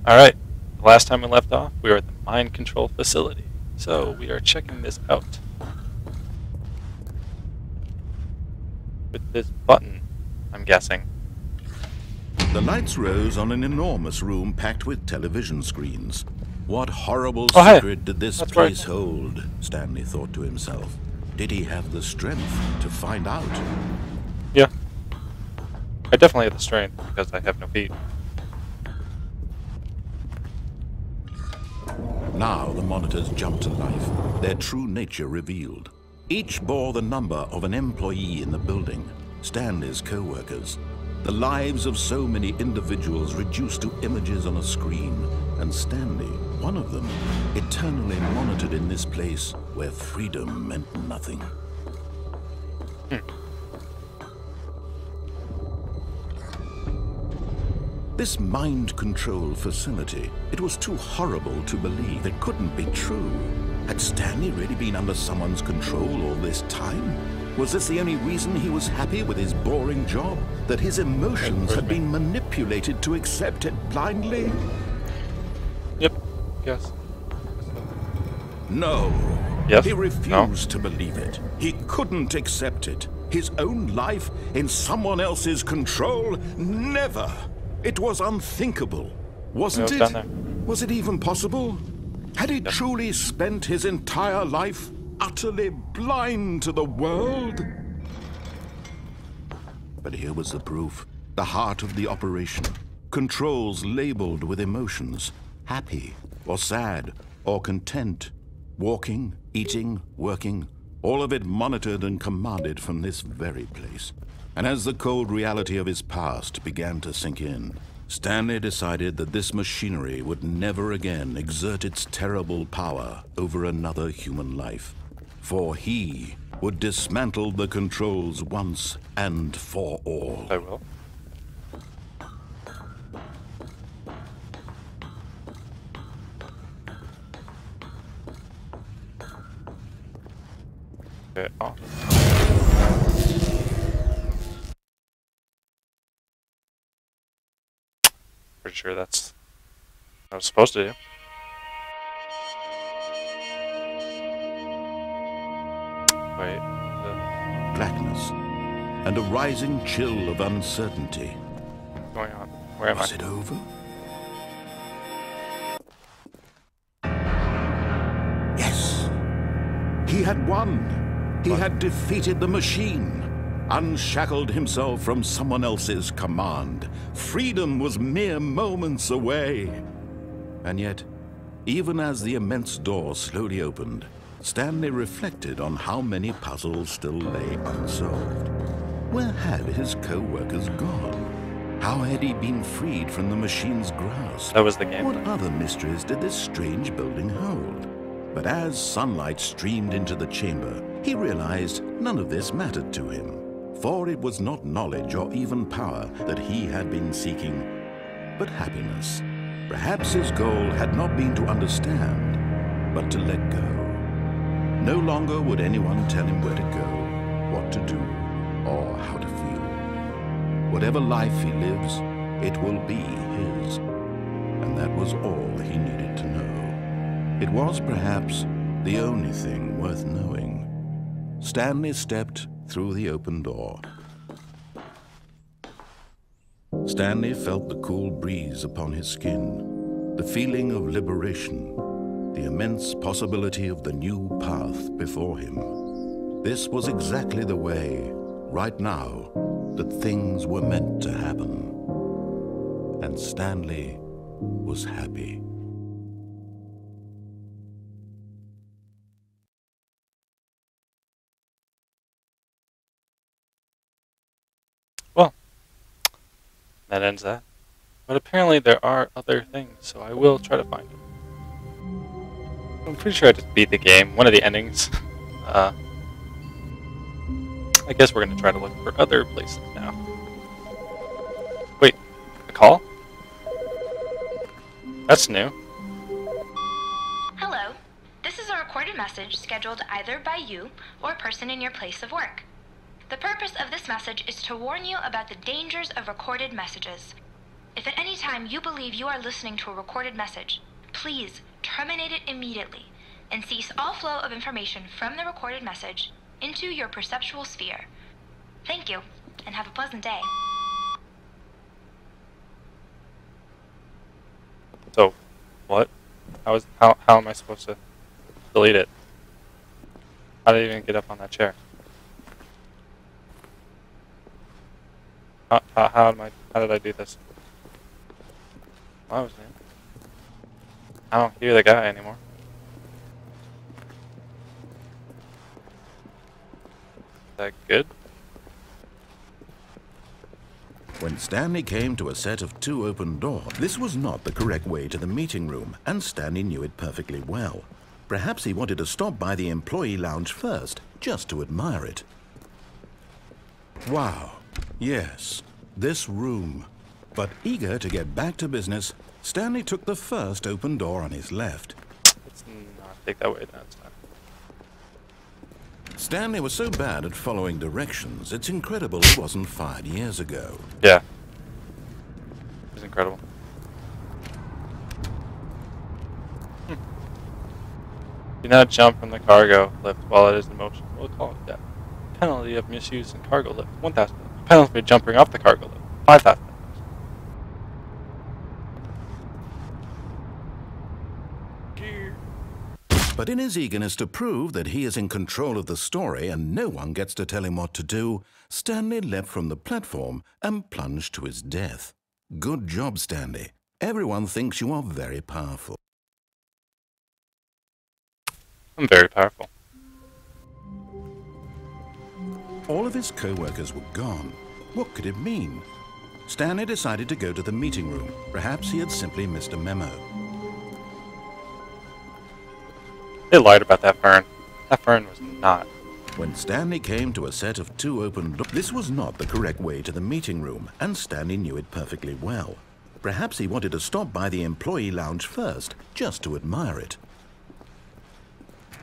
Alright, the last time we left off, we were at the mind control facility. So we are checking this out. With this button, I'm guessing. The lights rose on an enormous room packed with television screens. What horrible hey, secret did this that's place right. hold? Stanley thought to himself. Did he have the strength to find out? Yeah. I definitely have the strength because I have no feet. Now the monitors jumped to life, their true nature revealed. Each bore the number of an employee in the building, Stanley's co-workers. The lives of so many individuals reduced to images on a screen, and Stanley, one of them, eternally monitored in this place where freedom meant nothing. This mind control facility, it was too horrible to believe. It couldn't be true. Had Stanley really been under someone's control all this time? Was this the only reason he was happy with his boring job? That his emotions had been manipulated to accept it blindly? Yep. Yes. No. Yes? He refused to believe it. He couldn't accept it. His own life in someone else's control? Never. It was unthinkable. Wasn't it? Was it even possible? Had he truly spent his entire life utterly blind to the world? But here was the proof. The heart of the operation. Controls labeled with emotions. Happy, or sad, or content. Walking, eating, working. All of it monitored and commanded from this very place. And as the cold reality of his past began to sink in, Stanley decided that this machinery would never again exert its terrible power over another human life. For he would dismantle the controls once and for all. I will. Okay, off. Pretty sure that's what I was supposed to do. Wait. Blackness and a rising chill of uncertainty. What's going on? Where am I? Was it over? Yes! He had won! He had defeated the machine! Unshackled himself from someone else's command. Freedom was mere moments away. And yet, even as the immense door slowly opened, Stanley reflected on how many puzzles still lay unsolved. Where had his co-workers gone? How had he been freed from the machine's grasp? That was the game. What other mysteries did this strange building hold? But as sunlight streamed into the chamber, he realized none of this mattered to him. For it was not knowledge or even power that he had been seeking, but happiness. Perhaps his goal had not been to understand, but to let go. No longer would anyone tell him where to go, what to do, or how to feel. Whatever life he lives, it will be his. And that was all he needed to know. It was perhaps the only thing worth knowing. Stanley stepped through the open door. Stanley felt the cool breeze upon his skin, the feeling of liberation, the immense possibility of the new path before him. This was exactly the way, right now, that things were meant to happen. And Stanley was happy. Well, that ends that. But apparently there are other things, so I will try to find them. I'm pretty sure I just beat the game, one of the endings. I guess we're going to try to look for other places now. Wait, a call? That's new. Hello. This is a recorded message scheduled either by you or a person in your place of work. The purpose of this message is to warn you about the dangers of recorded messages. If at any time you believe you are listening to a recorded message, please terminate it immediately and cease all flow of information from the recorded message into your perceptual sphere. Thank you, and have a pleasant day. So, what? How am I supposed to delete it? How did I even get up on that chair? How did I do this? What was it? I don't hear the guy anymore. Is that good? When Stanley came to a set of 2 open doors, this was not the correct way to the meeting room, and Stanley knew it perfectly well. Perhaps he wanted to stop by the employee lounge first, just to admire it. Wow, yes, this room. But eager to get back to business, Stanley took the first open door on his left. Let's not take that way next time. Stanley was so bad at following directions, it's incredible he wasn't fired years ago. Yeah. It was incredible. Do not jump from the cargo lift while it is in motion. We'll call it death. Penalty of misuse in cargo lift, 1,000. Penalty for jumping off the cargo lift, 5,000. But in his eagerness to prove that he is in control of the story and no one gets to tell him what to do, Stanley leapt from the platform and plunged to his death. Good job, Stanley. Everyone thinks you are very powerful. I'm very powerful. All of his co-workers were gone. What could it mean? Stanley decided to go to the meeting room. Perhaps he had simply missed a memo. They lied about that fern. That fern was not. When Stanley came to a set of 2 open doors, this was not the correct way to the meeting room, and Stanley knew it perfectly well. Perhaps he wanted to stop by the employee lounge first, just to admire it.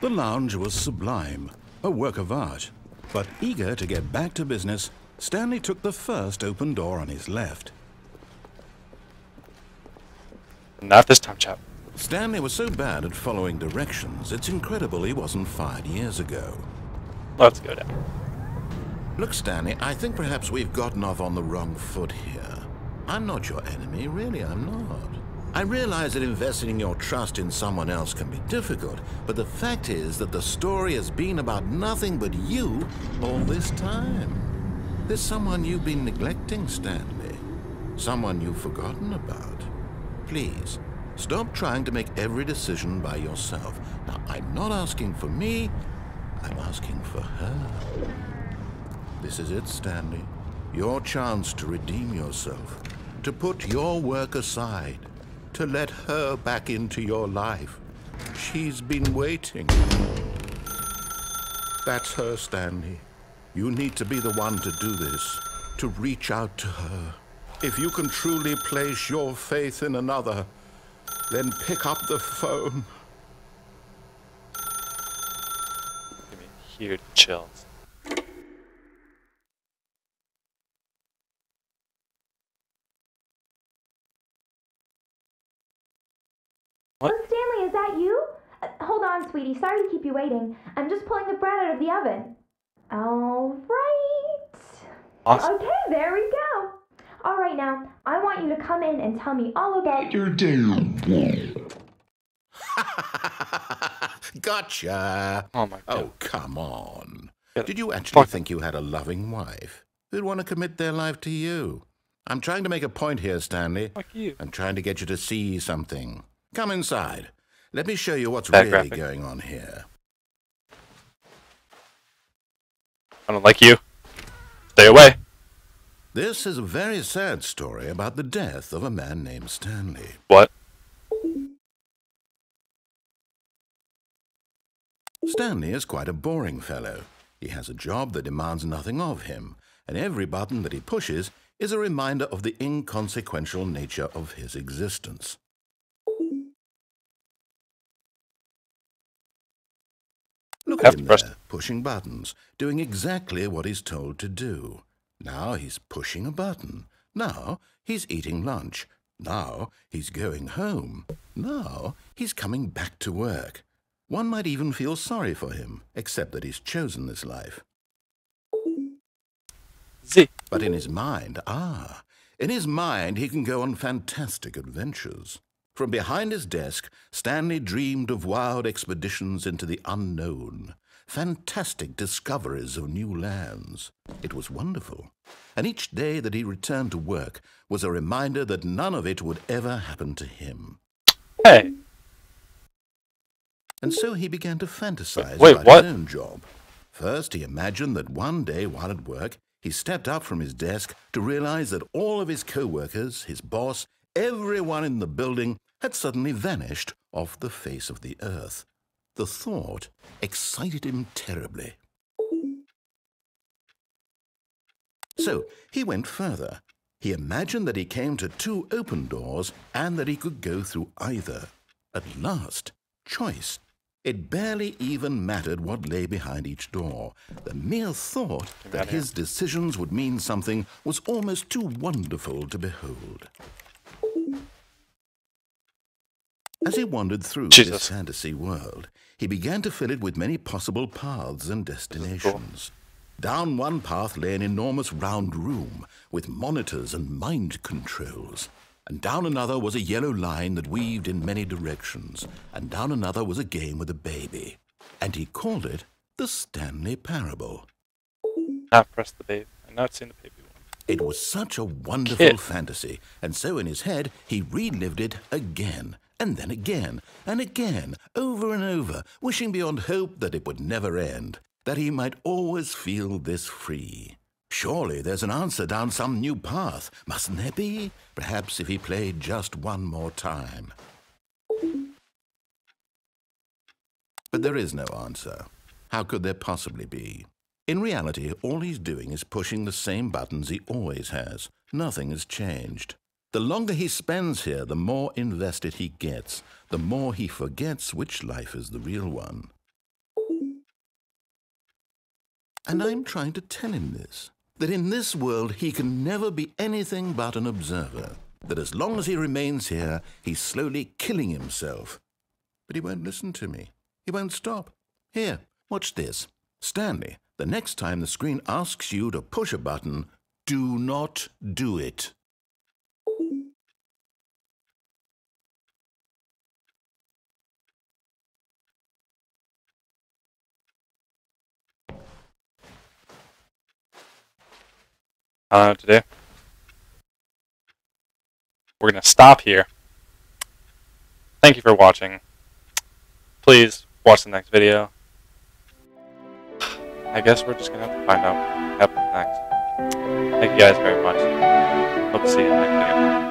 The lounge was sublime, a work of art. But eager to get back to business, Stanley took the first open door on his left. Not this time, chap. Stanley was so bad at following directions, it's incredible he wasn't fired years ago. Let's go down. Look, Stanley, I think perhaps we've gotten off on the wrong foot here. I'm not your enemy, really, I'm not. I realize that investing your trust in someone else can be difficult, but the fact is that the story has been about nothing but you all this time. There's someone you've been neglecting, Stanley. Someone you've forgotten about. Please, stop trying to make every decision by yourself. Now, I'm not asking for me, I'm asking for her. This is it, Stanley. Your chance to redeem yourself, to put your work aside, to let her back into your life. She's been waiting. That's her, Stanley. You need to be the one to do this, to reach out to her. If you can truly place your faith in another, then pick up the phone. Give me huge chills. What? Oh, Stanley, is that you? Hold on, sweetie. Sorry to keep you waiting. I'm just pulling the bread out of the oven. All right. Awesome. Okay, there we go. All right, now, I want you to come in and tell me all about your day. Gotcha. Oh my god. Oh, come on. Yeah, Did you actually fuck. think you had a loving wife who'd want to commit their life to you? I'm trying to make a point here, Stanley. Fuck you. I'm trying to get you to see something. Come inside. Let me show you what's That really graphic. going on here. I don't like you. Stay away. This is a very sad story about the death of a man named Stanley. What? Stanley is quite a boring fellow. He has a job that demands nothing of him, and every button that he pushes is a reminder of the inconsequential nature of his existence. Look at him there, pushing buttons, doing exactly what he's told to do. Now he's pushing a button, Now he's eating lunch. Now he's going home. Now he's coming back to work. One might even feel sorry for him, except that he's chosen this life. Z. But in his mind, in his mind he can go on fantastic adventures. From behind his desk, Stanley dreamed of wild expeditions into the unknown, fantastic discoveries of new lands. It was wonderful, and each day that he returned to work was a reminder that none of it would ever happen to him. Hey! And so he began to fantasize Wait, about what? his own job. First, he imagined that one day while at work, he stepped up from his desk to realize that all of his co-workers, his boss, everyone in the building had suddenly vanished off the face of the earth. The thought excited him terribly. So he went further. He imagined that he came to 2 open doors and that he could go through either. At last, choice. It barely even mattered what lay behind each door. The mere thought that his decisions would mean something was almost too wonderful to behold. As he wandered through this fantasy world, he began to fill it with many possible paths and destinations. Down one path lay an enormous round room with monitors and mind controls. And down another was a yellow line that weaved in many directions. And down another was a game with a baby. And he called it the Stanley Parable. Not press the baby. I've not seen the baby one. It was such a wonderful fantasy. And so in his head, he relived it again. And then again, and again, over and over, wishing beyond hope that it would never end, that he might always feel this free. Surely there's an answer down some new path, mustn't there be? Perhaps if he played just one more time. But there is no answer. How could there possibly be? In reality, all he's doing is pushing the same buttons he always has. Nothing has changed. The longer he spends here, the more invested he gets, the more he forgets which life is the real one. And I'm trying to tell him this, that in this world he can never be anything but an observer, that as long as he remains here, he's slowly killing himself. But he won't listen to me. He won't stop. Here, watch this. Stanley, the next time the screen asks you to push a button, do not do it. I don't know what to do. We're going to stop here. Thank you for watching. Please watch the next video. I guess we're just going to have to find out what happens next. Thank you guys very much. Hope to see you in the next video.